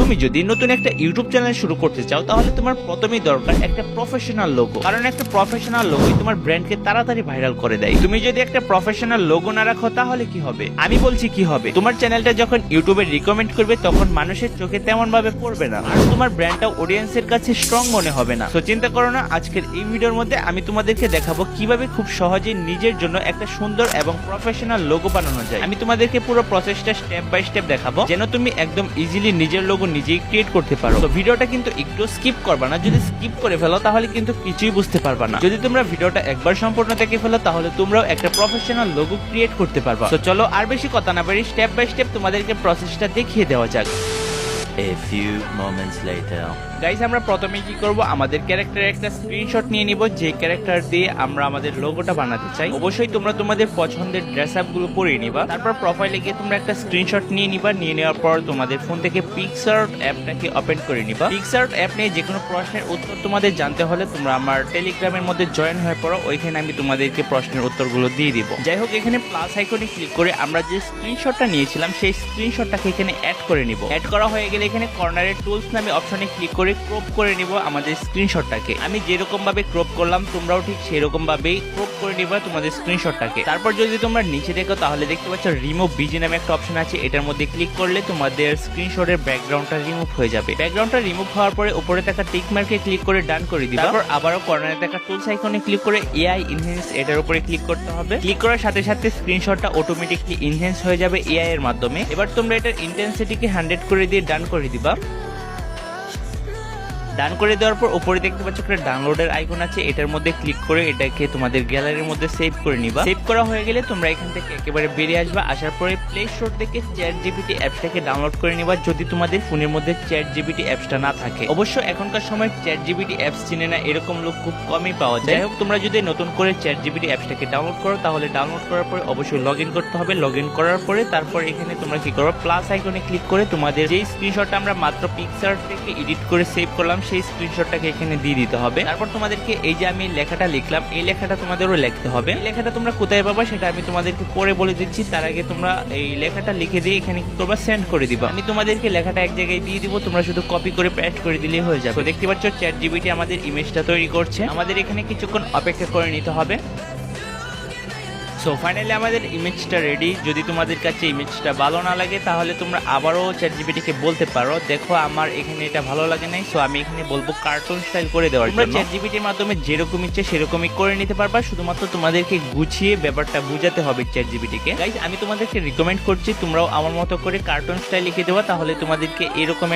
তুমি যদি নতুন একটা ইউটিউব চ্যানেল শুরু করতে চাও তাহলে তোমার প্রথমেই দরকার একটা প্রফেশনাল লোগো, কারণ একটা প্রফেশনাল লোগোই তোমার ব্র্যান্ডকে তাড়াতাড়ি ভাইরাল করে দেয়। তুমি যদি একটা প্রফেশনাল লোগো না রাখো তাহলে কি হবে? আমি বলছি কি হবে। তোমার চ্যানেলটা যখন ইউটিউবে রিকমেন্ড করবে তখন মানুষের চোখে তেমন ভাবে পড়বে না, আর তোমার ব্র্যান্ডটা অডিয়েন্সের কাছে স্ট্রং মনে হবে না। তো চিন্তা করো না, আজকের এই ভিডিওর মধ্যে আমি তোমাদেরকে দেখাবো কিভাবে খুব সহজে নিজের জন্য একটা সুন্দর এবং প্রফেশনাল লোগো বানানো যায়। আমি তোমাদেরকে পুরো প্রসেসটা স্টেপ বাই স্টেপ দেখাবো, যেন তুমি একদম ইজিলি নিজের লোগো নিজেই ক্রিয়েট করতে পারো। তো ভিডিওটা কিন্তু একটু স্কিপ করবা না, যদি স্কিপ করে ফেলো তাহলে কিন্তু কিছুই বুঝতে পারবা না। যদি তোমরা ভিডিওটা একবার সম্পূর্ণ দেখে ফেলো তাহলে তোমরাও একটা প্রফেশনাল লোগো ক্রিয়েট করতে পারবা। তো চলো আর বেশি কথা না বাড়ি স্টেপ বাই স্টেপ তোমাদেরকে প্রসেসটা দেখিয়ে দেওয়া যাক। A few moments later. Guys, আমরা প্রথমে কি করব, আমাদের ক্যারেক্টারের একটা স্ক্রিনশট নিয়ে নিব, যে ক্যারেক্টার দিয়ে আমরা আমাদের লোগোটা বানাতে চাই। অবশ্যই তোমরা তোমাদের পছন্দের ড্রেস আপ গুলো পরিয়ে নিবা। তারপর প্রোফাইলে গিয়ে তোমরা একটা স্ক্রিনশট নিয়ে নিবা। নিয়ে নেওয়ার পর তোমাদের ফোন থেকে পিক্সআর্ট অ্যাপটাকে ওপেন করে নিবা। পিক্সআর্ট অ্যাপ নিয়ে যে কোনো প্রশ্নের উত্তর তোমাদের জানতে হলে তোমরা আমার টেলিগ্রামের মধ্যে জয়েন হয়ে পড়ো, ওইখানে আমি তোমাদেরকে প্রশ্নের উত্তরগুলো দিয়ে দিব। যাই হোক, এখানে প্লাস আইকনে ক্লিক করে আমরা যে স্ক্রিনশটটা নিয়েছিলাম সেই স্ক্রিনশটটাকে এখানে অ্যাড করে নিব। অ্যাড করা হয়ে গেলে এখানে কর্নারে টুলস নামে অপশনে ক্লিক করে ক্রপ করে নিব আমাদের স্ক্রিনশটটাকে। আমি যেরকম ভাবে ক্রপ করলাম তোমরাও ঠিক সেরকম ভাবেই ক্রপ করে নিবা তোমাদের স্ক্রিনশটটাকে। তারপর যদি তোমরা নিচে দেখো তাহলে দেখতে পাচ্ছ রিমুভ বিজি নামে একটা অপশন আছে, এটার মধ্যে ক্লিক করলে তোমাদের স্ক্রিনশটের ব্যাকগ্রাউন্ডটা রিমুভ হয়ে যাবে। ব্যাকগ্রাউন্ডটা রিমুভ হওয়ার পরে উপরে থাকা টিক মার্কে ক্লিক করে ডান করে দিবা। তারপর আবারও কর্নারে থাকা টুলস আইকনে ক্লিক করে এআই ইনহ্যান্স এটার উপরে ক্লিক করতে হবে। ক্লিক করার সাথে সাথে স্ক্রিনশটটা অটোমেটিকলি ইনহ্যান্স হয়ে যাবে এআই এর মাধ্যমে। এবার তোমরা এটার ইন্টেন্সিটিকে 100 করে দিয়ে ডান করে দিবা। ডান করে দেওয়ার পর উপরে দেখতে পাচ্ছ একটা ডাউনলোডের আইকন আছে, এটার মধ্যে ক্লিক করে এটাকে তোমাদের গ্যালারির মধ্যে সেভ করে নিবা। সেভ করা হয়ে গেলে তোমরা এখান থেকে একেবারে বেরিয়ে আসবা। আসার পরে প্লে স্টোর থেকে চ্যাটজিপিটি অ্যাপসটাকে ডাউনলোড করে নিবা, যদি তোমাদের ফোনের মধ্যে চ্যাটজিপিটি অ্যাপসটা না থাকে। অবশ্য এখনকার সময় চ্যাটজিপিটি অ্যাপস চিনে না এরকম লোক খুব কমই পাওয়া যায়। যাই হোক, তোমরা যদি নতুন করে চ্যাটজিপিটি অ্যাপসটাকে ডাউনলোড করো তাহলে ডাউনলোড করার পরে অবশ্যই লগ ইন করতে হবে। লগ ইন করার পরে তারপর এখানে তোমরা কি করো, প্লাস আইকনে ক্লিক করে তোমাদের যেই স্ক্রিনশটটা আমরা মাত্র পিক্সআর্ট থেকে এডিট করে সেভ করলাম সেই স্ক্রিনশটটাকে এখানে দিয়ে দিতে হবে। তারপর তোমাদেরকে এই যে আমি লেখাটা লিখলাম এই লেখাটা তোমাদেরও লিখতে হবে। এই লেখাটা তোমরা কোথায় পাবা সেটা আমি তোমাদেরকে পরে বলে দিচ্ছি। তার আগে তোমরা এই লেখাটা লিখে দিয়ে এখানে কি করবা, সেন্ড করে দিবা। আমি তোমাদেরকে লেখাটা এক জায়গায় দিয়ে দিব, তোমরা শুধু কপি করে পেস্ট করে দিলেই হয়ে যাবে। তো দেখতে পাচ্ছ চ্যাটজিপিটি আমাদের ইমেজটা তৈরি করছে, আমাদের এখানে কিছুক্ষণ অপেক্ষা করে নিতে হবে। সো ফাইনালি আমাদের ইমেজটা রেডি। যদি তোমাদের কাছে ইমেজটা ভালো না লাগে তাহলে তোমরা আবারও চ্যাটজিপিটিকে বলতে পারো, দেখো আমার এখানে এটা ভালো লাগে নাই, সো আমি এখানে বলবো কার্টুন স্টাইল করে দেওয়ার জন্য। চ্যাটজিপিটির মাধ্যমে যেরকম ইচ্ছে সেরকমই করে নিতে পারবা, শুধুমাত্র তোমাদেরকে গুছিয়ে ব্যাপারটা বুঝাতে হবে চ্যাটজিপিটিকে। গাইস, আমি তোমাদেরকে রিকমেন্ড করছি তোমরাও আমার মতো করে কার্টুন স্টাইল লিখে দেওয়া, তাহলে তোমাদেরকে এরকম